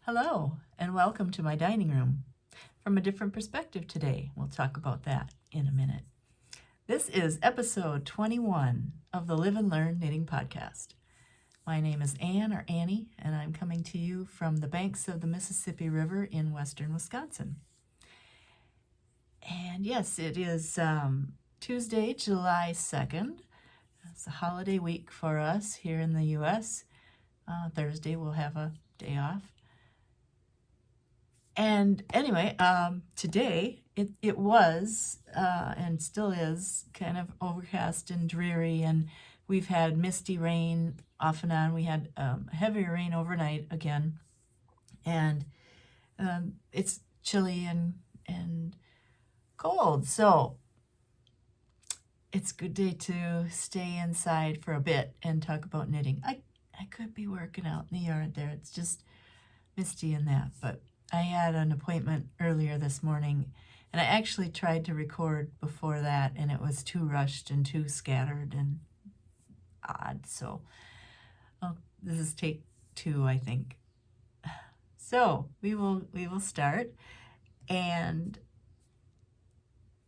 Hello, and welcome to my dining room. From a different perspective today, we'll talk about that in a minute. This is episode 21 of the Live and Learn Knitting Podcast. My name is Anne or Annie, and I'm coming to you from the banks of the Mississippi River in western Wisconsin. And yes, it is Tuesday, July 2nd. It's a holiday week for us here in the U.S. Thursday we'll have a day off. And anyway, today it was and still is kind of overcast and dreary, and we've had misty rain off and on. We had heavier rain overnight again, and it's chilly and cold. So it's a good day to stay inside for a bit and talk about knitting. I could be working out in the yard there. It's just misty and that, but I had an appointment earlier this morning, and I actually tried to record before that, and it was too rushed and too scattered and odd. So this is take 2, I think. So we will start. And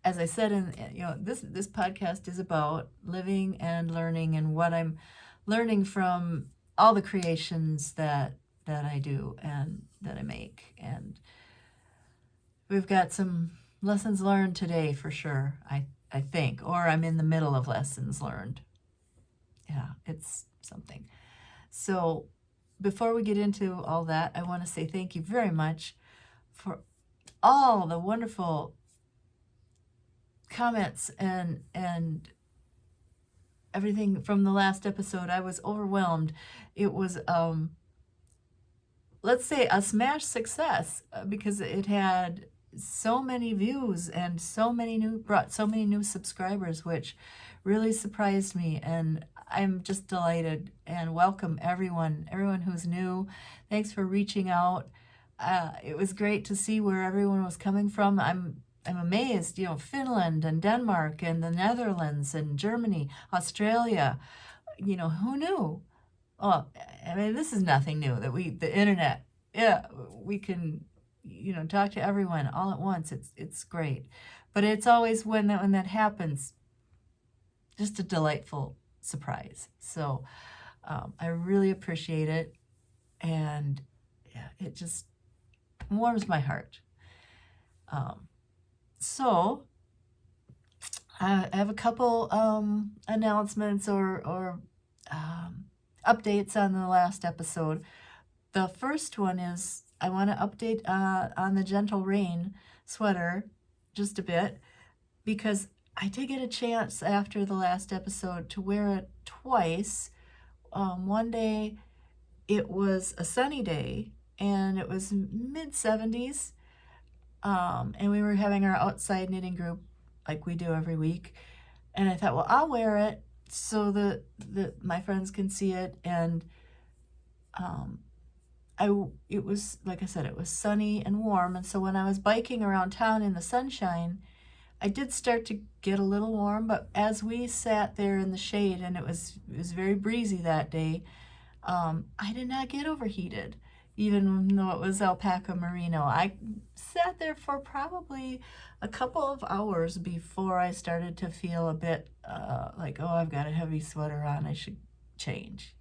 as I said, this podcast is about living and learning, and what I'm learning from all the creations that I do and that I make. And we've got some lessons learned today for sure, I think, or I'm in the middle of lessons learned. Yeah, it's something. So before we get into all that, I want to say thank you very much for all the wonderful comments and everything from the last episode. I was overwhelmed. It was let's say a smash success, because it had so many views and brought so many new subscribers, which really surprised me. And I'm just delighted and welcome everyone who's new. Thanks for reaching out. It was great to see where everyone was coming from. I'm amazed, Finland and Denmark and the Netherlands and Germany, Australia. Who knew? Oh, I mean, this is nothing new, that the internet, we can, talk to everyone all at once. It's great. But it's always when that happens, just a delightful surprise. So I really appreciate it. And yeah, it just warms my heart. So I have a couple announcements or updates on the last episode. The first one is I want to update on the Gentle Rain sweater just a bit, because I did get a chance after the last episode to wear it twice. One day it was a sunny day and it was mid-70s, and we were having our outside knitting group like we do every week, and I thought, well, I'll wear it so that my friends can see it. And it was, like I said, it was sunny and warm, and so when I was biking around town in the sunshine, I did start to get a little warm. But as we sat there in the shade, and it was very breezy that day, I did not get overheated, even though it was alpaca merino. I sat there for probably a couple of hours before I started to feel a bit like, oh, I've got a heavy sweater on, I should change,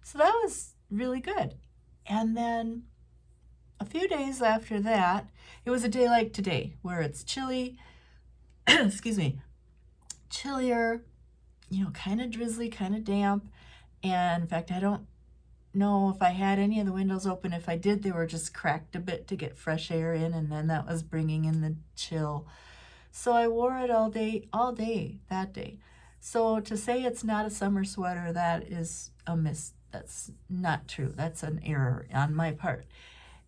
So that was really good. And then a few days after that, it was a day like today where it's chilly, excuse me, chillier, kind of drizzly, kind of damp. And in fact, I don't know if I had any of the windows open. If I did, they were just cracked a bit to get fresh air in, and then that was bringing in the chill. So I wore it all day that day. So to say it's not a summer sweater, that is a that's not true. That's an error on my part.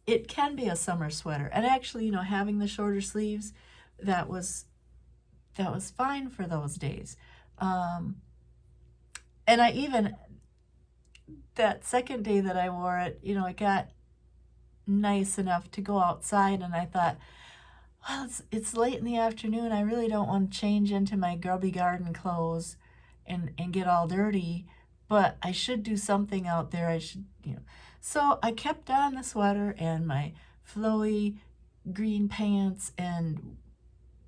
It can be a summer sweater. And actually, having the shorter sleeves, that was fine for those days. And I even, that second day that I wore it, it got nice enough to go outside, and I thought, well, it's late in the afternoon. I really don't want to change into my grubby garden clothes and get all dirty, but I should do something out there. I should, So I kept on the sweater and my flowy green pants, and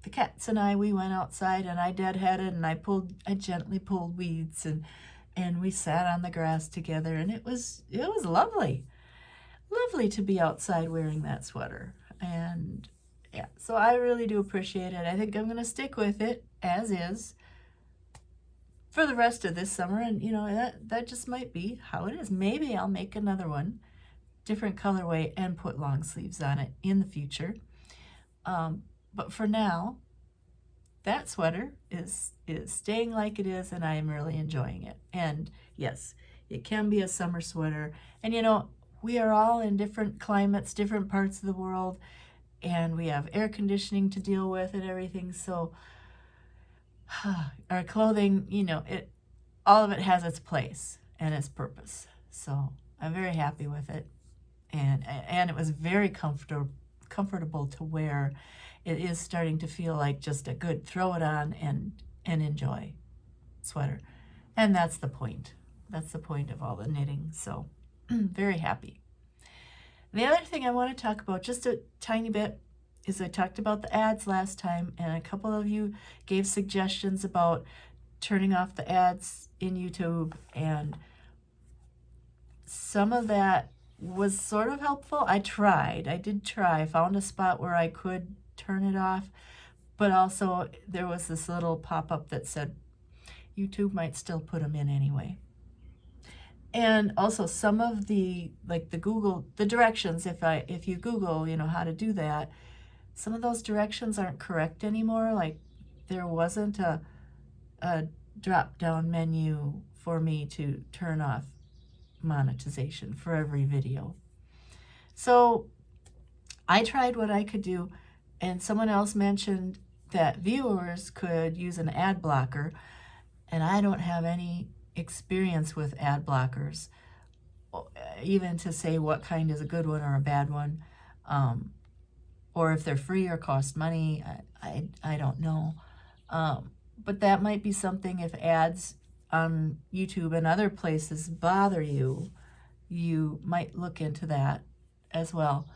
the cats and we went outside, and I deadheaded, and I gently pulled weeds, and we sat on the grass together, and it was lovely. Lovely to be outside wearing that sweater. And yeah, so I really do appreciate it. I think I'm going to stick with it as is for the rest of this summer, and that just might be how it is. Maybe I'll make another one, different colorway, and put long sleeves on it in the future. But for now, that sweater is staying like it is, and I am really enjoying it. And yes, it can be a summer sweater. And we are all in different climates, different parts of the world, and we have air conditioning to deal with and everything. So our clothing, all of it has its place and its purpose. So I'm very happy with it. And it was very comfortable to wear. It is starting to feel like just a good throw it on and enjoy sweater. And that's the point. That's the point of all the knitting. So very happy. The other thing I want to talk about just a tiny bit is I talked about the ads last time, and a couple of you gave suggestions about turning off the ads in YouTube, and some of that was sort of helpful. I did try. I found a spot where I could turn it off, but also there was this little pop-up that said YouTube might still put them in anyway. And also some of the directions, if you Google, how to do that, some of those directions aren't correct anymore. Like there wasn't a drop-down menu for me to turn off monetization for every video. So I tried what I could do, and someone else mentioned that viewers could use an ad blocker, and I don't have any experience with ad blockers, even to say what kind is a good one or a bad one, or if they're free or cost money. I don't know, but that might be something. If ads on YouTube and other places bother you, you might look into that as well.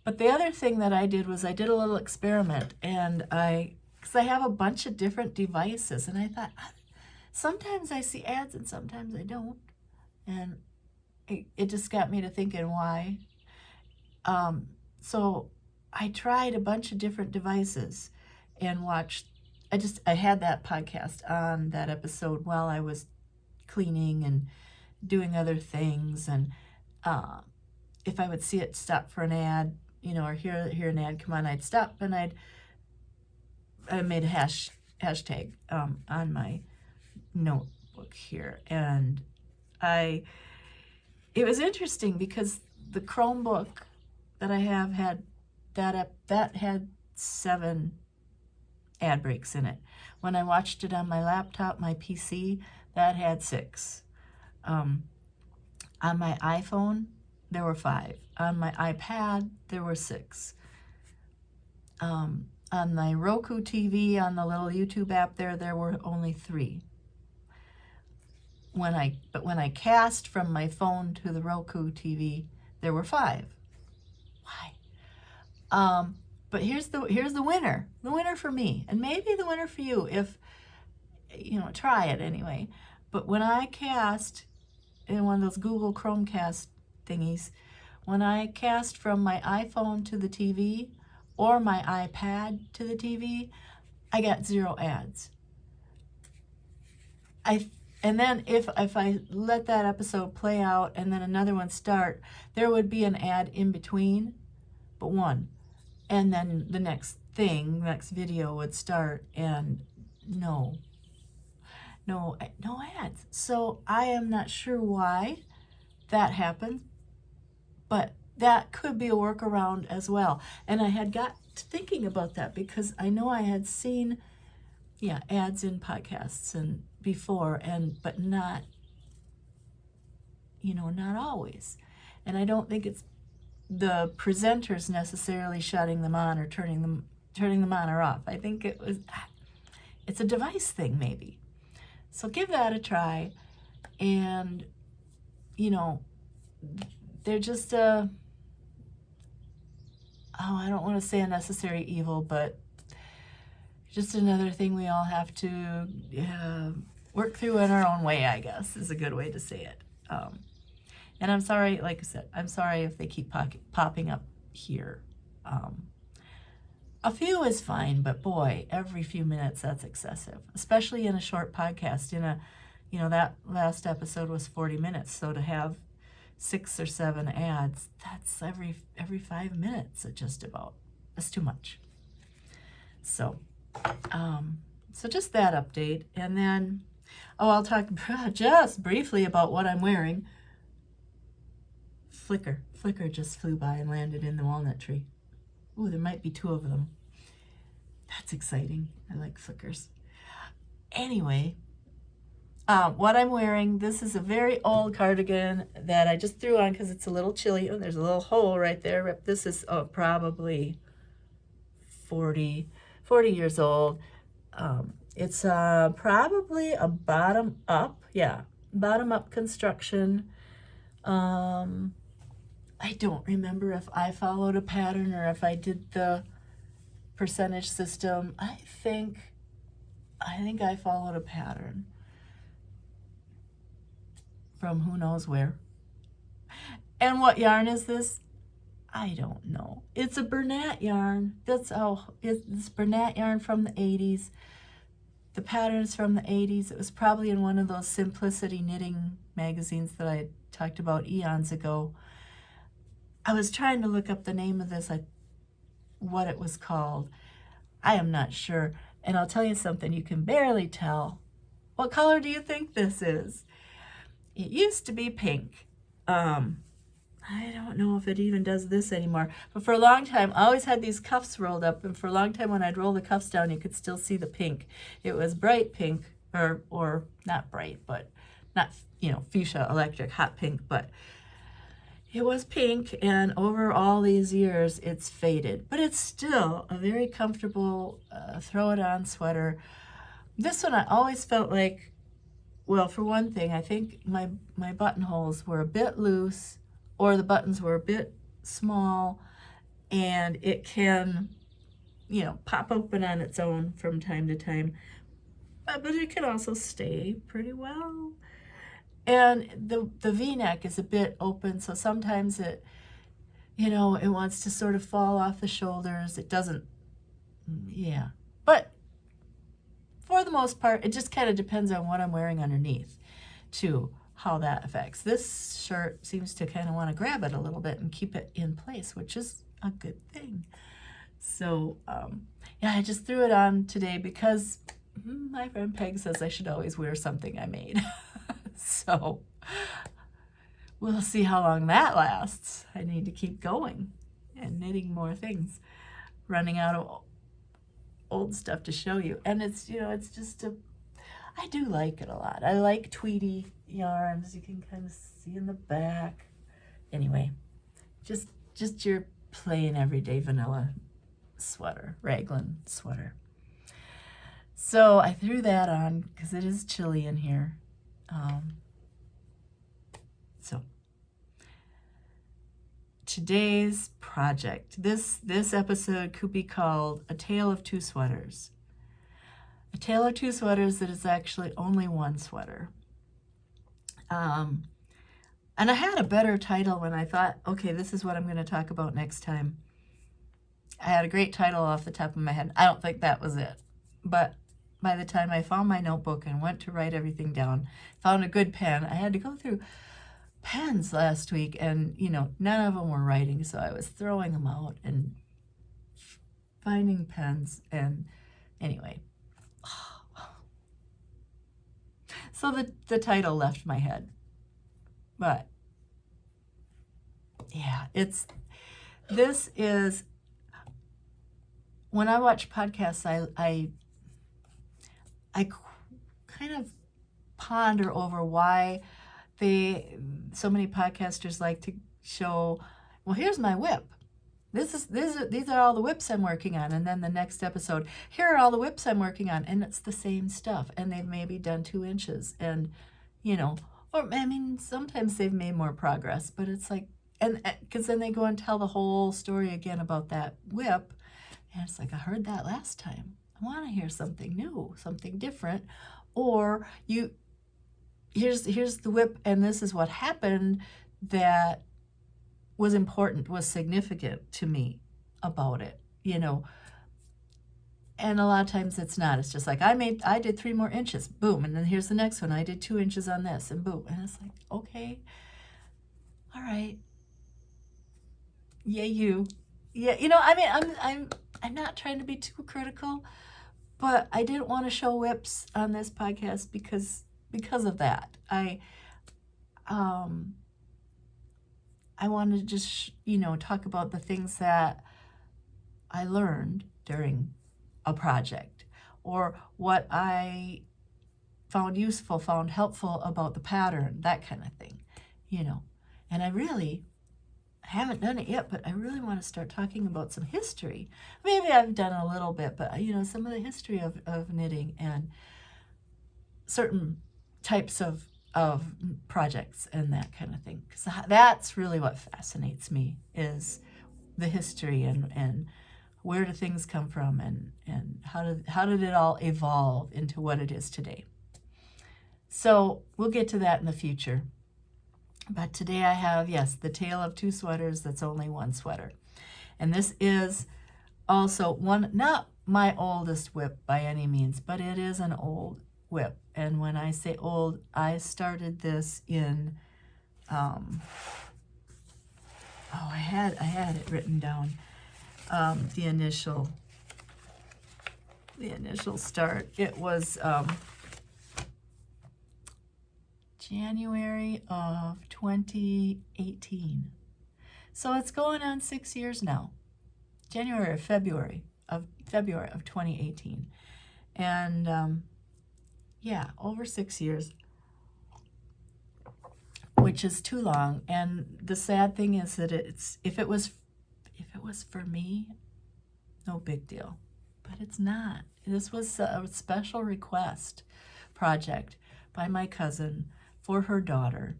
But the other thing that I did was I did a little experiment, and because I have a bunch of different devices, and I thought, sometimes I see ads and sometimes I don't. And it just got me to thinking why. So I tried a bunch of different devices and watched. I had that podcast on that episode while I was cleaning and doing other things. And if I would see it stop for an ad, or hear an ad come on, I'd stop and I made a hashtag on my notebook here. And it was interesting because the Chromebook that I have had that had 7 ad breaks in it. When I watched it on my laptop, my PC, that had 6. On my iPhone, there were 5. On my iPad, there were 6. On my Roku TV, on the little YouTube app there were only 3. When I cast from my phone to the Roku TV, there were 5. Why? But here's the winner. The winner for me, and maybe the winner for you if try it anyway. But when I cast in one of those Google Chromecast thingies, when I cast from my iPhone to the TV or my iPad to the TV, I got 0 ads. And then if I let that episode play out and then another one start, there would be an ad in between, but one. And then the next video would start, and no ads. So I am not sure why that happened, but that could be a workaround as well. And I had got to thinking about that because I know I had seen ads in podcasts and before, but not always. And I don't think it's the presenters necessarily shutting them on or turning them on or off. I think it's a device thing maybe. So give that a try. And they're just I don't want to say a necessary evil, but just another thing we all have to work through in our own way, I guess, is a good way to say it. And I'm sorry, like I said, I'm sorry if they keep popping up here. A few is fine, but boy, every few minutes, that's excessive, especially in a short podcast. That last episode was 40 minutes, so to have 6 or 7 ads, that's every 5 minutes, just about. That's too much. So just that update, and then, I'll talk just briefly about what I'm wearing. Flicker just flew by and landed in the walnut tree. Ooh, there might be 2 of them. That's exciting. I like flickers. Anyway, what I'm wearing, this is a very old cardigan that I just threw on because it's a little chilly. Oh, there's a little hole right there. This is probably 40 years old. It's probably a bottom up construction. I don't remember if I followed a pattern or if I did the percentage system. I think I followed a pattern from who knows where. And what yarn is this? I don't know. It's a Bernat yarn. It's Bernat yarn from the 80s. The pattern is from the 80s. It was probably in one of those Simplicity knitting magazines that I talked about eons ago. I was trying to look up the name of this, what it was called. I am not sure. And I'll tell you something, you can barely tell. What color do you think this is? It used to be pink. I don't know if it even does this anymore. But for a long time, I always had these cuffs rolled up. And for a long time, when I'd roll the cuffs down, you could still see the pink. It was bright pink, or not bright, but not, fuchsia, electric, hot pink. But it was pink. And over all these years, it's faded. But it's still a very comfortable throw-it-on sweater. This one, I always felt like, well, for one thing, I think my buttonholes were a bit loose, or the buttons were a bit small, and it can, pop open on its own from time to time, but it can also stay pretty well. And the V-neck is a bit open, so sometimes it wants to sort of fall off the shoulders. It doesn't, but for the most part, it just kind of depends on what I'm wearing underneath, too, how that affects. This shirt seems to kind of want to grab it a little bit and keep it in place, which is a good thing. So, I just threw it on today because my friend Peg says I should always wear something I made. So, we'll see how long that lasts. I need to keep going and knitting more things. Running out of old stuff to show you. And it's, it's just I do like it a lot. I like tweedy yarns. You can kind of see in the back. Anyway, just your plain everyday vanilla sweater, raglan sweater. So I threw that on because it is chilly in here. So today's project, this episode could be called A Tale of Two Sweaters. A tale of two sweaters that is actually only one sweater. And I had a better title when I thought, okay, this is what I'm going to talk about next time. I had a great title off the top of my head. I don't think that was it. But by the time I found my notebook and went to write everything down, found a good pen, I had to go through pens last week, and, none of them were writing, so I was throwing them out and finding pens, and anyway. So the title left my head. But, this is, when I watch podcasts, I kind of ponder over why so many podcasters like to show, well, here's my whip. These are all the whips I'm working on. And then the next episode, here are all the whips I'm working on. And it's the same stuff. And they've maybe done 2 inches. And, or, sometimes they've made more progress. But it's like, and because then they go and tell the whole story again about that whip, and it's like, I heard that last time. I want to hear something new, something different. Or here's the whip, and this is what happened that was important, was significant to me about it, And a lot of times it's not. It's just like, I did 3 more inches, boom, and then here's the next one. I did 2 inches on this, and boom. And it's like, okay, all right. Yeah, yeah. I mean, I'm not trying to be too critical, but I didn't want to show whips on this podcast because of that. I wanted to just talk about the things that I learned during a project, or what I found useful, found helpful about the pattern, that kind of thing, And I really haven't done it yet, but I really want to start talking about some history. Maybe I've done a little bit, but some of the history of knitting and certain types of projects and that kind of thing. Because that's really what fascinates me, is the history and where do things come from, and how did it all evolve into what it is today. So we'll get to that in the future. But today I have, yes, the tale of 2 sweaters that's only 1 sweater. And this is also not my oldest whip by any means, but it is an old whip. And when I say old, I started this in, I had it written down, the initial start. It was January of 2018. So it's going on 6 years now. February of 2018. And yeah, over 6 years, which is too long. And the sad thing is that if it was for me, no big deal. But it's not. This was a special request project by my cousin for her daughter,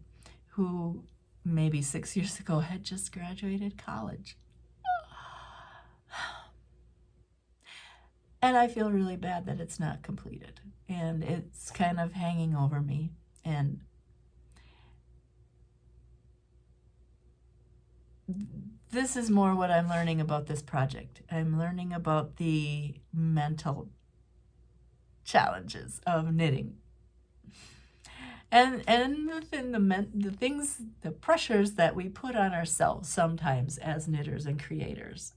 who maybe 6 years ago had just graduated college. And I feel really bad that it's not completed. And it's kind of hanging over me. And this is more what I'm learning about this project. I'm learning about the mental challenges of knitting. And the pressures that we put on ourselves sometimes as knitters and creators.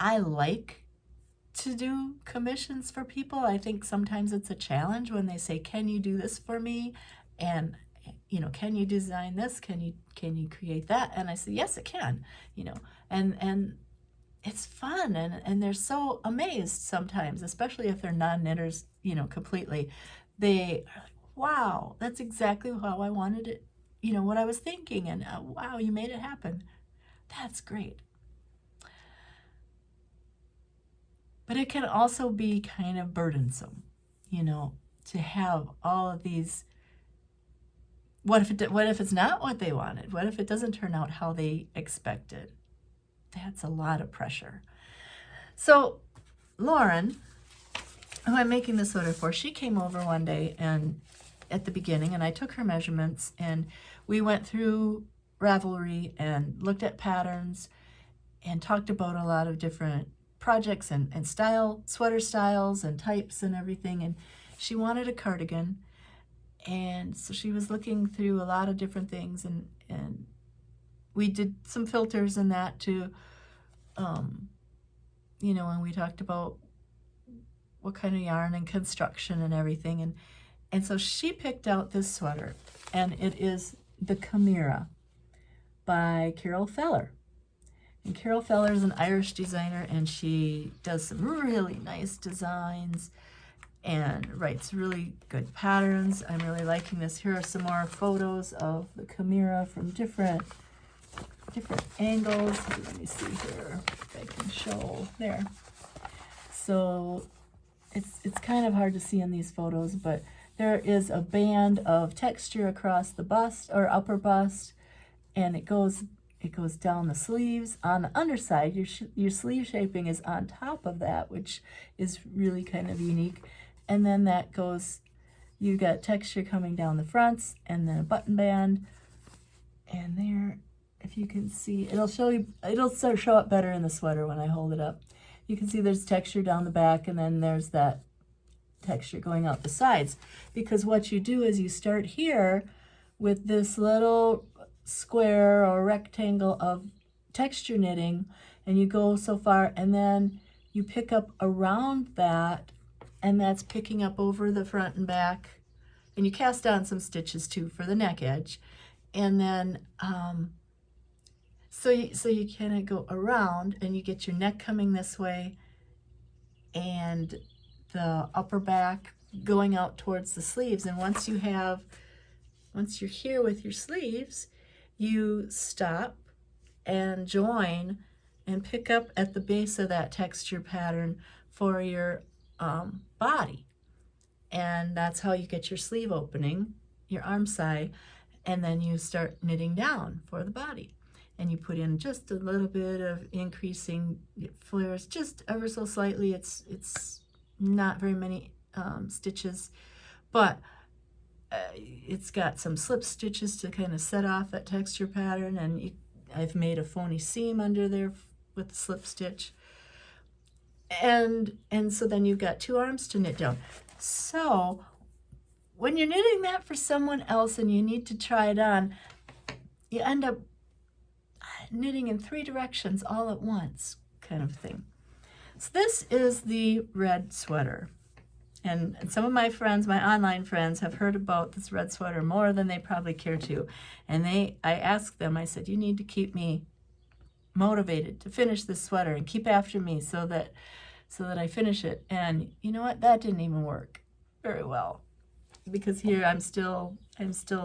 I like to do commissions for people. I think sometimes it's a challenge when they say, can you do this for me? And, can you design this? Can you create that? And I say, yes, it can, and it's fun. And they're so amazed sometimes, especially if they're non-knitters, completely. They are like, wow, that's exactly how I wanted it, what I was thinking. And wow, you made it happen. That's great. But it can also be kind of burdensome, to have all of these. What if it's not what they wanted? What if it doesn't turn out how they expected? That's a lot of pressure. So Lauren, who I'm making this sweater for, she came over one day and at the beginning, and I took her measurements, and we went through Ravelry and looked at patterns and talked about a lot of different projects and sweater styles and types and everything. And she wanted a cardigan, and so she was looking through a lot of different things, and we did some filters in that too, and we talked about what kind of yarn and construction and everything. And so she picked out this sweater, and it is the Chimera by Carol Feller. And Carol Feller is an Irish designer, and she does some really nice designs and writes really good patterns. I'm really liking this. Here are some more photos of the Chimera from different angles. Let me see here if I can show there. So it's kind of hard to see in these photos, but there is a band of texture across the bust or upper bust, and it goes down the sleeves. On the underside, your sleeve shaping is on top of that, which is really kind of unique. And then that goes, you got texture coming down the fronts, and then a button band. And there, if you can see, it'll sort of show up better in the sweater when I hold it up. You can see there's texture down the back, and then there's that texture going out the sides. Because what you do is you start here with this little square or rectangle of texture knitting, and you go so far, and then you pick up around that, and that's picking up over the front and back, and you cast on some stitches too for the neck edge. And then so you kind of go around, and you get your neck coming this way and the upper back going out towards the sleeves. And once you're here with your sleeves, you stop and join and pick up at the base of that texture pattern for your body. And that's how you get your sleeve opening, your arm side, and then you start knitting down for the body. And you put in just a little bit of increasing flares, just ever so slightly. It's not very many stitches, but it's got some slip stitches to kind of set off that texture pattern, and I've made a phony seam under there with the slip stitch. And so then you've got two arms to knit down. So when you're knitting that for someone else and you need to try it on, you end up knitting in 3 directions all at once, kind of thing. So this is the red sweater. And some of my friends, my online friends, have heard about this red sweater more than they probably care to. And I asked them, I said, you need to keep me motivated to finish this sweater and keep after me so that I finish it. And you know what? That didn't even work very well, because here I'm still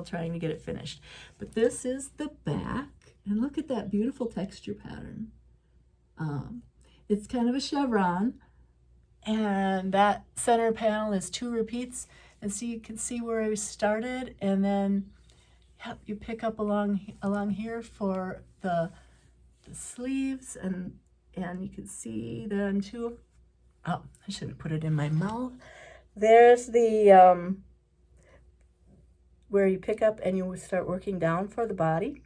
trying to get it finished. But this is the back, and look at that beautiful texture pattern. It's kind of a chevron, and that center panel is 2 repeats. And so you can see where I started, and then you pick up along here for the sleeves, and you can see then too. Oh, I shouldn't put it in my mouth. There's the where you pick up and you start working down for the body.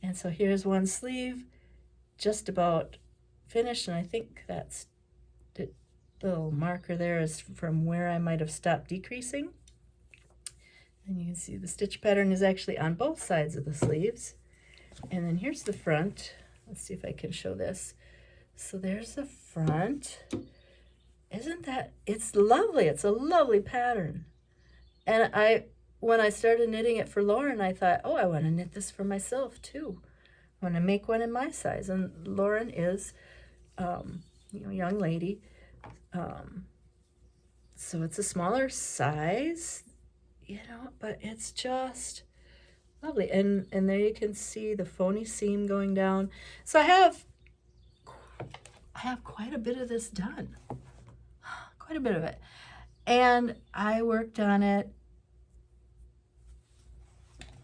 And so here's one sleeve, just about finished, and I think that's the little marker there is from where I might have stopped decreasing. And you can see the stitch pattern is actually on both sides of the sleeves. And then here's the front. Let's see if I can show this. So there's the front. Isn't that, it's lovely. It's a lovely pattern. And when I started knitting it for Lauren, I thought, oh, I want to knit this for myself too. I want to make one in my size. And Lauren is, a young lady. So it's a smaller size, but it's just lovely. And there you can see the phony seam going down. So I have quite a bit of this done. Quite a bit of it. And I worked on it.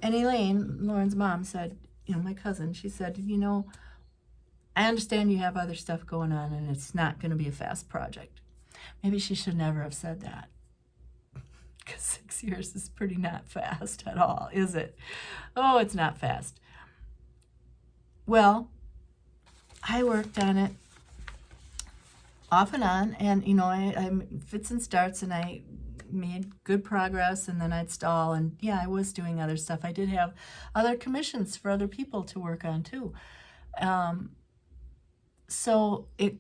And Elaine, Lauren's mom, said, my cousin, she said, I understand you have other stuff going on and it's not going to be a fast project. Maybe she should never have said that, because 6 years is pretty not fast at all, is it? Oh, it's not fast. Well, I worked on it off and on, and I fits and starts, and I made good progress, and then I'd stall, and yeah, I was doing other stuff. I did have other commissions for other people to work on too. So it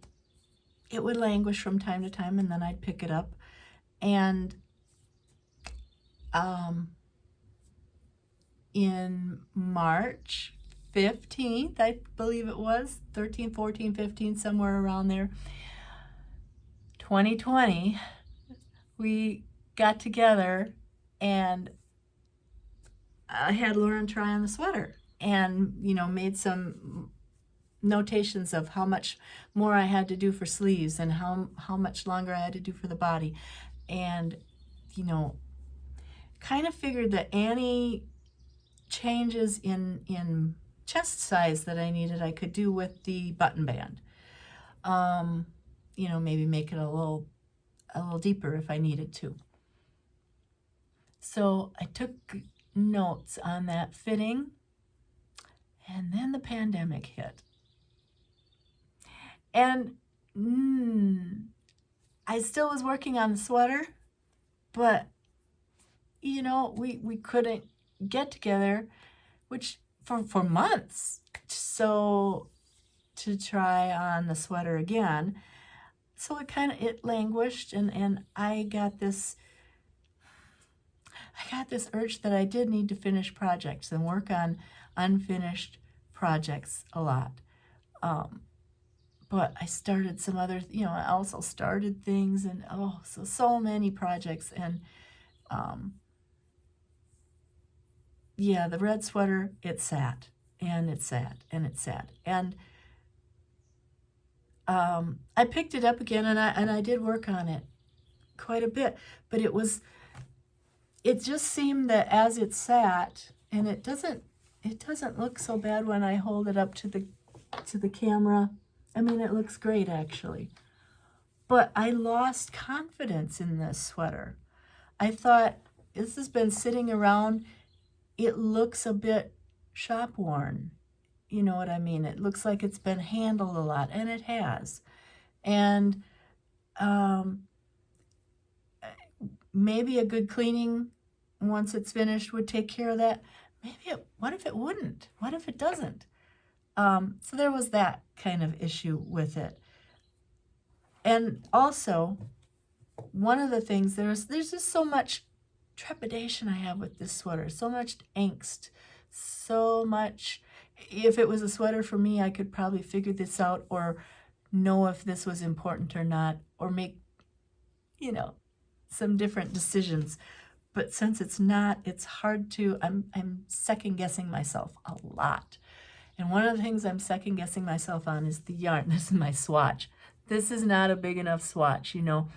would languish from time to time, and then I'd pick it up. And in March 15th, I believe it was, 13, 14, 15, somewhere around there, 2020, we got together, and I had Lauren try on the sweater, and made some notations of how much more I had to do for sleeves and how much longer I had to do for the body. And kind of figured that any changes in chest size that I needed, I could do with the button band. You know, maybe make it a little deeper if I needed to. So I took notes on that fitting, and then the pandemic hit. And I still was working on the sweater, but, you know, we couldn't get together, which for months. So to try on the sweater again. So it languished, and I got this urge that I did need to finish projects and work on unfinished projects a lot. But I started some other, you know, I also started things, and so many projects. And yeah, the red sweater, it sat and it sat and it sat. And I picked it up again, and I did work on it quite a bit, but it just seemed that as it sat, and it doesn't look so bad when I hold it up to the camera. I mean, it looks great actually, but I lost confidence in this sweater. I thought, this has been sitting around, it looks a bit shop worn. You know what I mean? It looks like it's been handled a lot, and it has. And maybe a good cleaning once it's finished would take care of that. What if it wouldn't? What if it doesn't? So there was that kind of issue with it. And also, one of the things, there's just so much trepidation I have with this sweater, so much angst, so much. If it was a sweater for me, I could probably figure this out, or know if this was important or not, or make, you know, some different decisions. But since it's not, it's hard to, I'm second guessing myself a lot. And one of the things I'm second guessing myself on is the yarn. This is my swatch. This is not a big enough swatch, you know.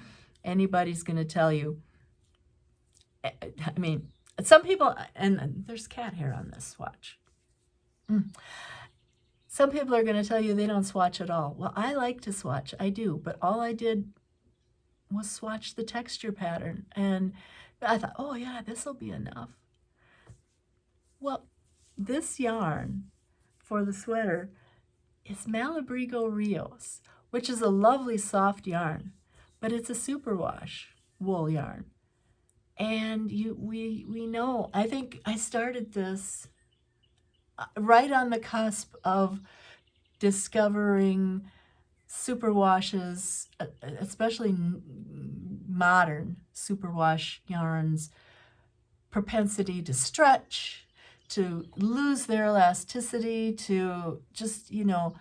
Anybody's going to tell you. I mean, some people, and there's cat hair on this swatch. Some people are going to tell you they don't swatch at all. Well, I like to swatch. I do. But all I did was swatch the texture pattern. And I thought, oh, yeah, this will be enough. Well, this yarn for the sweater is Malabrigo Rios, which is a lovely soft yarn, but it's a superwash wool yarn. And we know, I think I started this right on the cusp of discovering superwashes, especially modern superwash yarns, propensity to stretch, to lose their elasticity, to just, you know,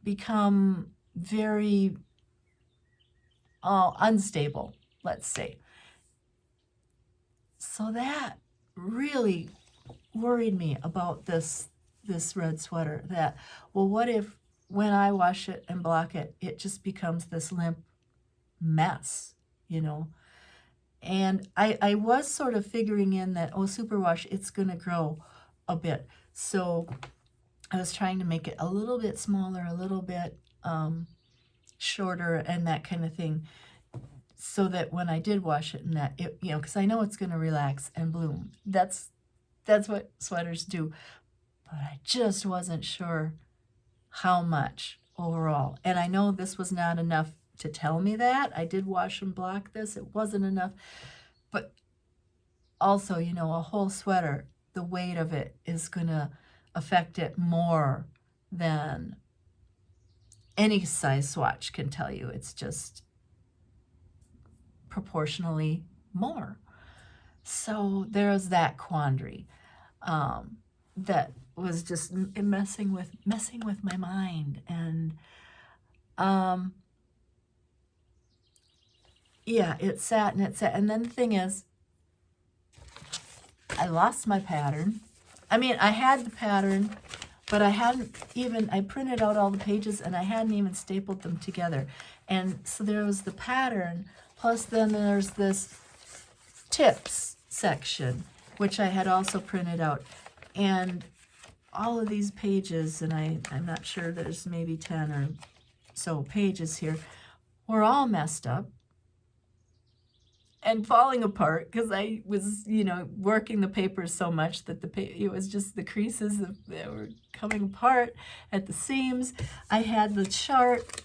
become very unstable, let's say. So that really worried me about this red sweater, that, well, what if when I wash it and block it, it just becomes this limp mess, you know? And I was sort of figuring in that, superwash, it's going to grow a bit. So I was trying to make it a little bit smaller, a little bit shorter, and that kind of thing, so that when I did wash it, and that, it, you know, because I know it's going to relax and bloom. That's what sweaters do. But I just wasn't sure how much overall. And I know this was not enough to tell me that. I did wash and block this. It wasn't enough. But also, you know, a whole sweater, the weight of it is going to affect it more than any size swatch can tell you. It's just proportionally more. So there's that quandary that was just messing with my mind. And yeah, it sat and it sat. And then the thing is, I lost my pattern. I mean, I had the pattern, but I hadn't even, I printed out all the pages and I hadn't even stapled them together. And so there was the pattern, plus then there's this tips section. which I had also printed out. And all of these pages, and I'm not sure, there's maybe 10 or so pages here, were all messed up and falling apart because I was, working the paper so much that it was just the creases that were coming apart at the seams. I had the chart.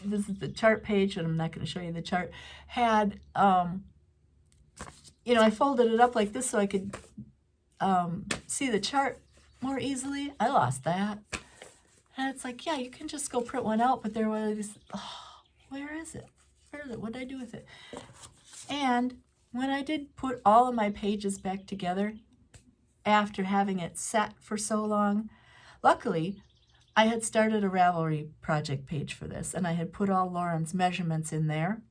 This is the chart page, and I'm not going to show you the chart. Had, I folded it up like this so I could see the chart more easily. I lost that. And it's like, yeah, you can just go print one out, but there was, where is it? Where is it? What did I do with it? And when I did put all of my pages back together after having it set for so long, luckily, I had started a Ravelry project page for this, and I had put all Lauren's measurements in there,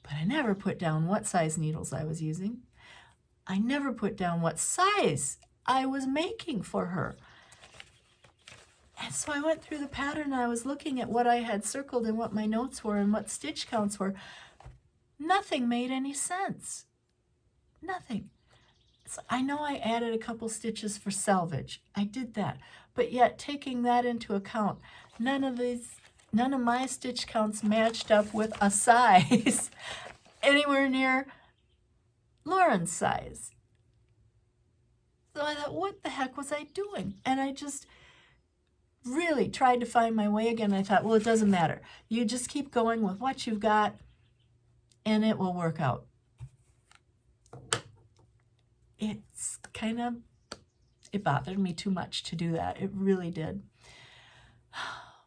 but I never put down what size needles I was using. I never put down what size I was making for her. And so I went through the pattern, and I was looking at what I had circled and what my notes were and what stitch counts were. Nothing made any sense. Nothing. So I know I added a couple stitches for selvage. I did that. But yet, taking that into account, none of my stitch counts matched up with a size anywhere near Lauren's size. So I thought, what the heck was I doing? And I just really tried to find my way again. I thought, well, it doesn't matter. You just keep going with what you've got, and it will work out. It bothered me too much to do that. It really did.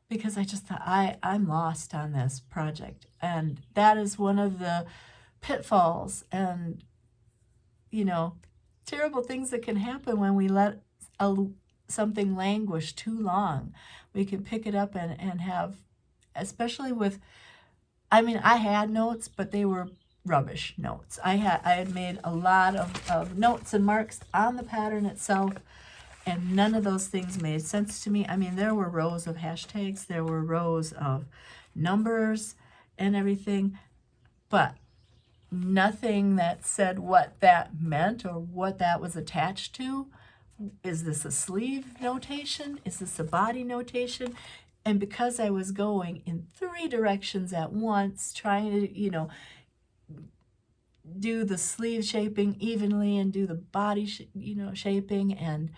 Because I just thought, I'm lost on this project. And that is one of the pitfalls and, terrible things that can happen when we let something languish too long. We can pick it up and have, especially with, I had notes, but they were rubbish notes. I had made a lot of notes and marks on the pattern itself, and none of those things made sense to me. There were rows of hashtags, there were rows of numbers and everything, but nothing that said what that meant or what that was attached to. Is this a sleeve notation? Is this a body notation? And because I was going in 3 directions at once, trying to, do the sleeve shaping evenly and do the body, shaping, and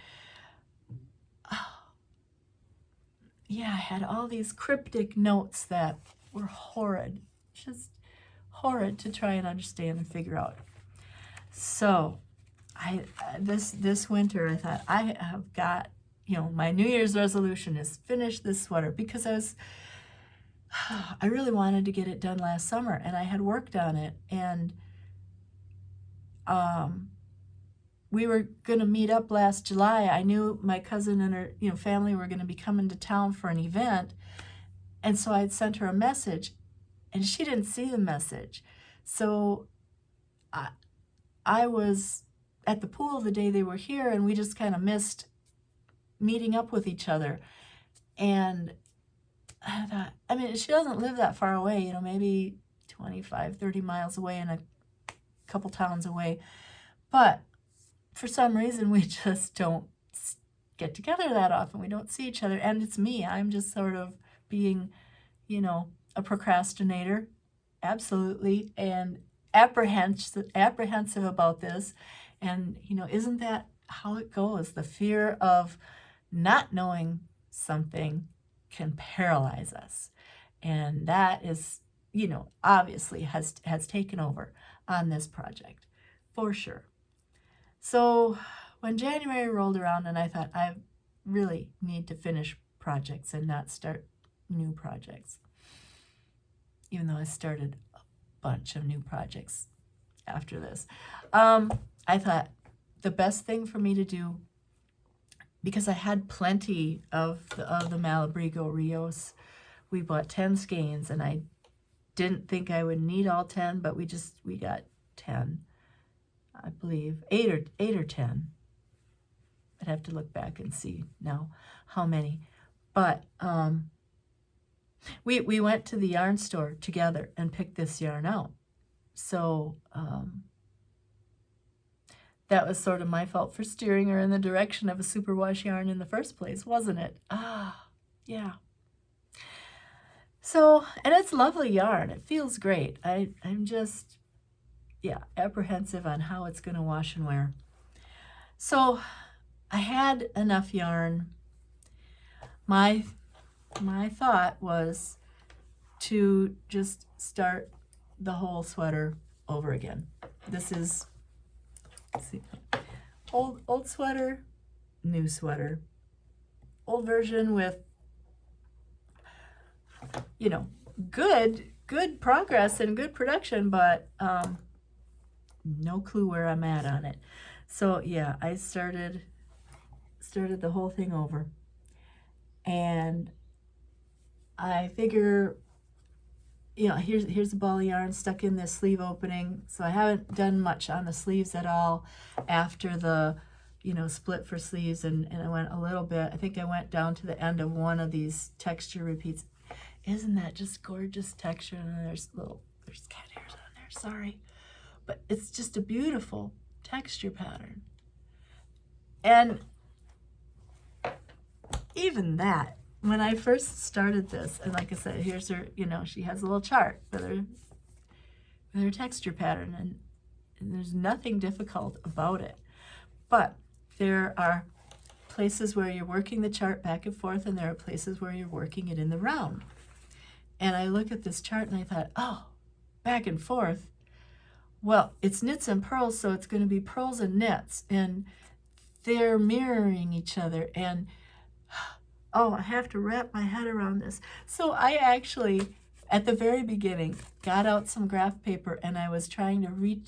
I had all these cryptic notes that were horrid, just horrid to try and understand and figure out. So this winter I thought, I have got, my New Year's resolution is finish this sweater, because I really wanted to get it done last summer, and I had worked on it, and we were going to meet up last July. I knew my cousin and her family were going to be coming to town for an event, and so I'd sent her a message, and she didn't see the message. So I was at the pool the day they were here, and we just kind of missed meeting up with each other. And I thought, she doesn't live that far away, maybe 25, 30 miles away and a couple towns away. But for some reason, we just don't get together that often. We don't see each other. And it's me. I'm just sort of being, a procrastinator, absolutely, and apprehensive about this. And, isn't that how it goes? The fear of not knowing something can paralyze us. And that is, obviously has taken over on this project, for sure. So when January rolled around, and I thought, I really need to finish projects and not start new projects, even though I started a bunch of new projects after this. I thought the best thing for me to do, because I had plenty of the Malabrigo Rios, we bought 10 skeins, and I didn't think I would need all 10, but we got 10, I believe, 8 or 10. I'd have to look back and see now how many. But we went to the yarn store together and picked this yarn out. So That was sort of my fault for steering her in the direction of a superwash yarn in the first place, wasn't it? Ah, yeah. So, and it's lovely yarn. It feels great. I'm just, yeah, apprehensive on how it's going to wash and wear. So I had enough yarn. My thought was to just start the whole sweater over again. This is, let's see, old sweater, new sweater. Old version with, you know, good progress and good production, but no clue where I'm at on it. So yeah, I started the whole thing over, and I figure, you know, here's a ball of yarn stuck in this sleeve opening. So I haven't done much on the sleeves at all after the, you know, split for sleeves, and I went a little bit. I think I went down to the end of one of these texture repeats. Isn't that just gorgeous texture? And there's cat hairs on there, sorry. But it's just a beautiful texture pattern. And even that, when I first started this, and like I said, here's her, you know, she has a little chart with her texture pattern, and there's nothing difficult about it. But there are places where you're working the chart back and forth, and there are places where you're working it in the round. And I look at this chart and I thought, oh, back and forth. Well, it's knits and purls, so it's going to be purls and knits, and they're mirroring each other. And oh, I have to wrap my head around this. So I actually, at the very beginning, got out some graph paper, and I was trying to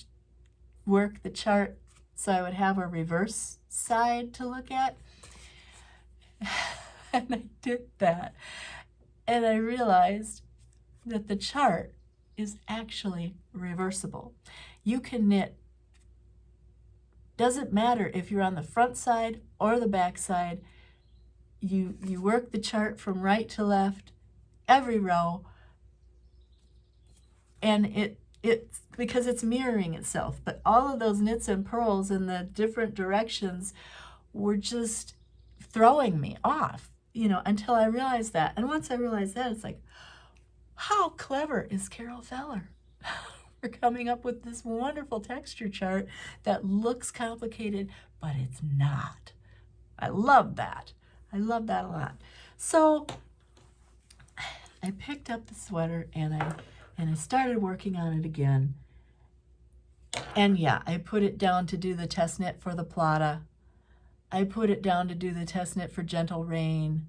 work the chart so I would have a reverse side to look at. And I did that. And I realized that the chart is actually reversible. You can knit, doesn't matter if you're on the front side or the back side, you work the chart from right to left, every row, and it's because it's mirroring itself. But all of those knits and purls in the different directions were just throwing me off, you know, until I realized that. And once I realized that, it's like, how clever is Carol Feller for coming up with this wonderful texture chart that looks complicated, but it's not. I love that. I love that a lot. So I picked up the sweater and I started working on it again. And yeah, I put it down to do the test knit for the Plata. I put it down to do the test knit for Gentle Rain.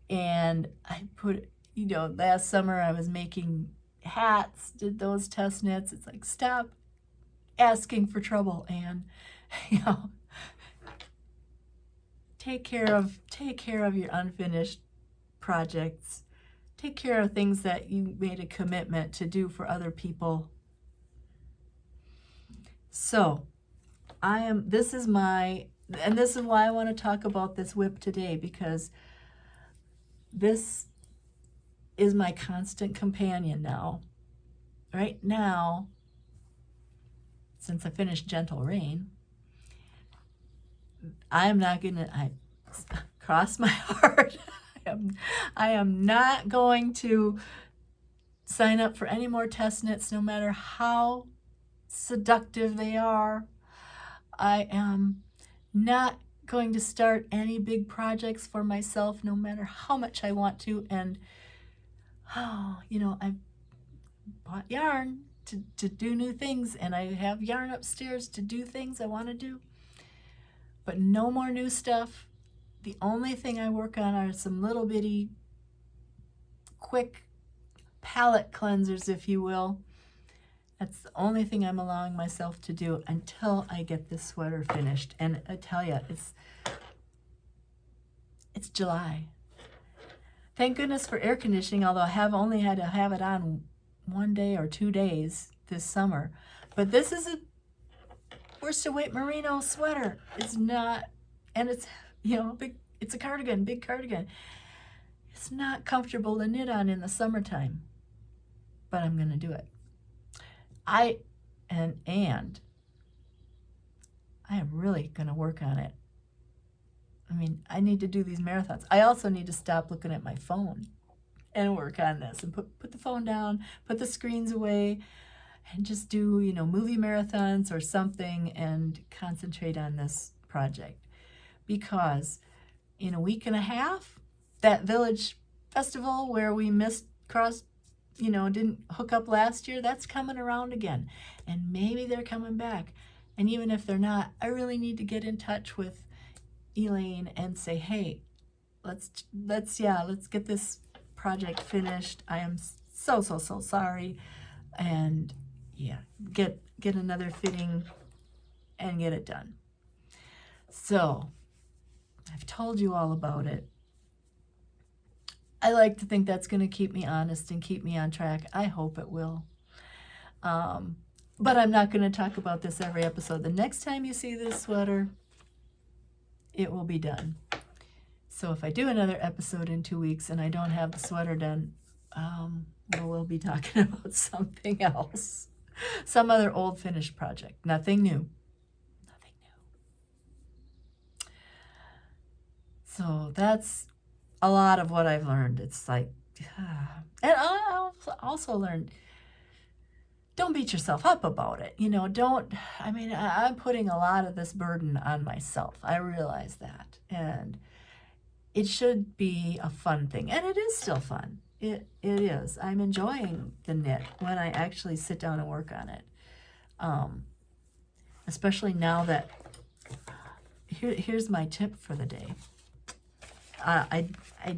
And I put, you know, last summer I was making hats, did those test knits. It's like, stop asking for trouble, Anne. You know, take care of your unfinished projects. Take care of things that you made a commitment to do for other people. So this is why I want to talk about this whip today, because this is my constant companion now. Right now, since I finished Gentle Rain, I cross my heart. I am not going to sign up for any more test knits, no matter how seductive they are. I am not going to start any big projects for myself, no matter how much I want to. And you know, I've bought yarn to do new things, and I have yarn upstairs to do things I want to do, but no more new stuff. The only thing I work on are some little bitty quick palette cleansers, if you will. That's the only thing I'm allowing myself to do until I get this sweater finished. And I tell you, it's July. Thank goodness for air conditioning, although I have only had to have it on 1 day or 2 days this summer. But this is a worsted weight merino sweater. It's not, and it's, you know, it's a cardigan, big cardigan. It's not comfortable to knit on in the summertime, but I'm going to do it. And I am really going to work on it. I mean, I need to do these marathons. I also need to stop looking at my phone and work on this and put the phone down, put the screens away, and just do, movie marathons or something and concentrate on this project. Because in a week and a half, that village festival where we didn't hook up last year, that's coming around again. And maybe they're coming back. And even if they're not, I really need to get in touch with Elaine and say, hey, let's get this project finished. I am so sorry. And yeah, get another fitting and get it done. So I've told you all about it. I like to think that's going to keep me honest and keep me on track. I hope it will. But I'm not going to talk about this every episode. The next time you see this sweater, it will be done. So if I do another episode in 2 weeks and I don't have the sweater done, we'll be talking about something else. Some other old finished project. Nothing new. Nothing new. So that's a lot of what I've learned. It's like, and I also learned, don't beat yourself up about it. I'm putting a lot of this burden on myself. I realize that. And it should be a fun thing. And it is still fun. It is. I'm enjoying the knit when I actually sit down and work on it. Especially now that, here's my tip for the day. I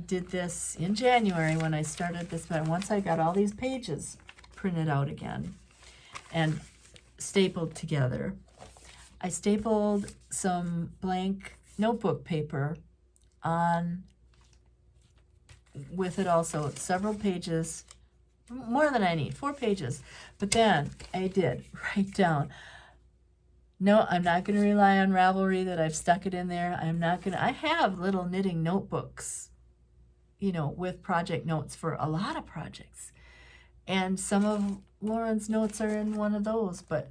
did this in January when I started this, but once I got all these pages printed out again and stapled together, I stapled some blank notebook paper on with it also several pages, more than I need, 4 pages. But then I did write down, no, I'm not going to rely on Ravelry that I've stuck it in there. I have little knitting notebooks, with project notes for a lot of projects. And some of Lauren's notes are in one of those. But,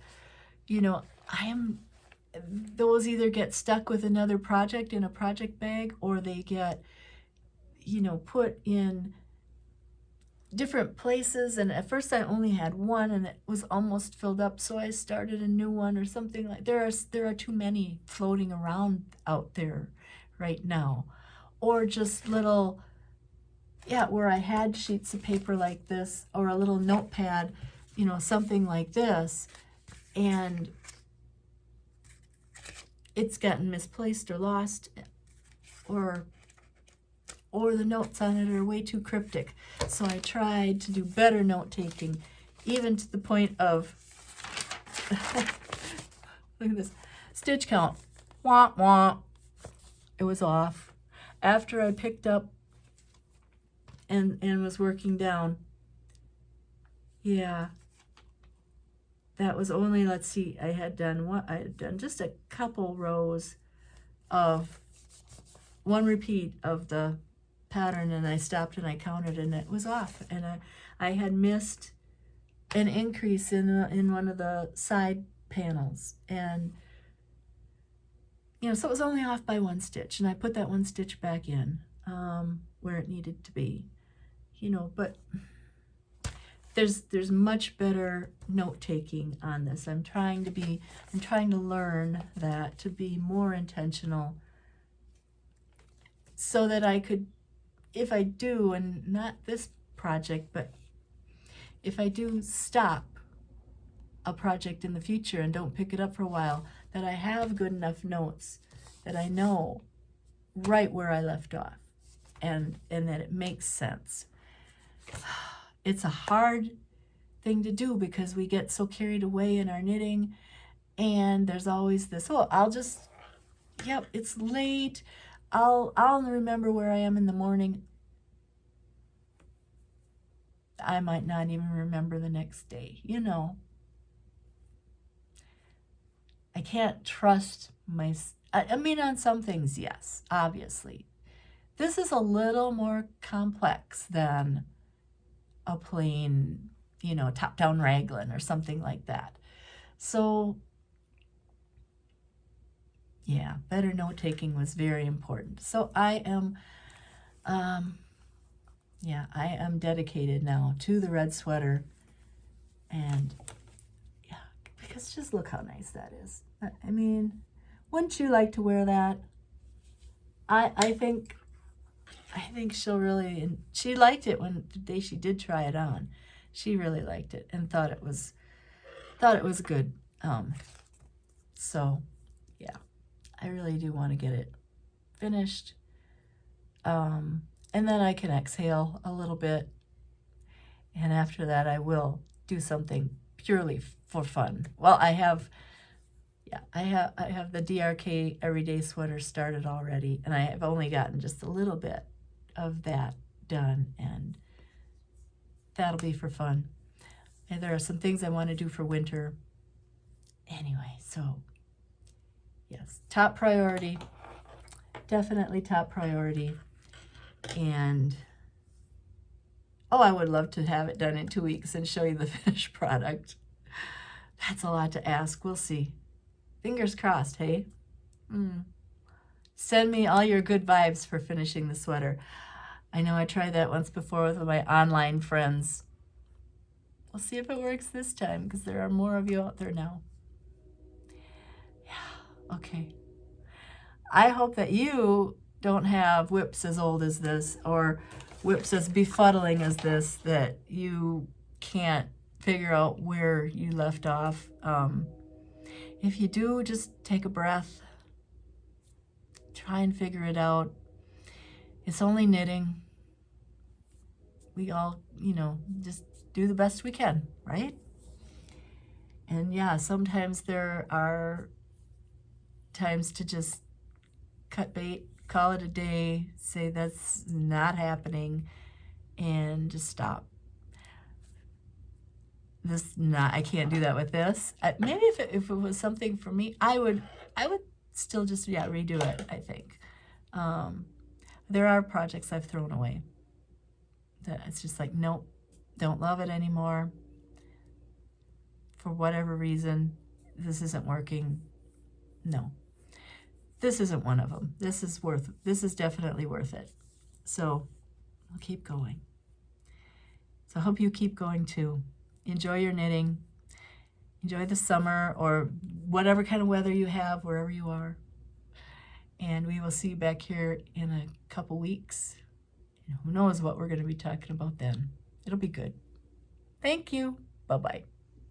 those either get stuck with another project in a project bag, or they get, put in different places. And at first I only had one and it was almost filled up, so I started a new one or something. Like there are too many floating around out there right now. Or just little, where I had sheets of paper like this, or a little notepad, something like this, and it's gotten misplaced or lost, or the notes on it are way too cryptic. So I tried to do better note taking, even to the point of look at this stitch count. Wah wah. It was off. After I picked up and was working down. Yeah. That was only, let's see, I had done just a couple rows of one repeat of the pattern, and I stopped and I counted and it was off, and I had missed an increase in one of the side panels, and so it was only off by 1 stitch, and I put that 1 stitch back in where it needed to be, but there's much better note taking on this. I'm trying to learn that, to be more intentional, so that I could, if I do, and not this project, but if I do stop a project in the future and don't pick it up for a while, that I have good enough notes that I know right where I left off, and that it makes sense. It's a hard thing to do because we get so carried away in our knitting, and there's always this, it's late, I'll remember where I am in the morning. I might not even remember the next day, I can't trust on some things, yes, obviously. This is a little more complex than a plain, top-down raglan or something like that. So Yeah, better note-taking was very important. So I am, yeah, I am dedicated now to the red sweater. And yeah, because just look how nice that is. I mean, wouldn't you like to wear that? I think she'll really, and she liked it when the day she did try it on. She really liked it and thought it was good. So yeah, I really do want to get it finished. And then I can exhale a little bit. And after that, I will do something purely for fun. Well, I have the DRK Everyday Sweater started already, and I have only gotten just a little bit of that done, and that'll be for fun. And there are some things I want to do for winter. Anyway, so yes, top priority, definitely top priority. And oh, I would love to have it done in 2 weeks and show you the finished product. That's a lot to ask. We'll see. Fingers crossed, hey? Send me all your good vibes for finishing the sweater. I know I tried that once before with my online friends. We'll see if it works this time, because there are more of you out there now. Yeah, okay. I hope that you don't have whips as old as this, or whips as befuddling as this, that you can't figure out where you left off. If you do, just take a breath. Try and figure it out. It's only knitting. We all, just do the best we can, right? And yeah, sometimes there are times to just cut bait, call it a day, say that's not happening, and just stop. I can't do that with this. Maybe if it was something for me, I would still just redo it, I think. There are projects I've thrown away that it's just like, nope, don't love it anymore. For whatever reason, this isn't working. No, this isn't one of them. This is definitely worth it. So I'll keep going. So I hope you keep going too. Enjoy your knitting. Enjoy the summer, or whatever kind of weather you have wherever you are. And we will see you back here in a couple weeks. And who knows what we're going to be talking about then. It'll be good. Thank you. Bye-bye.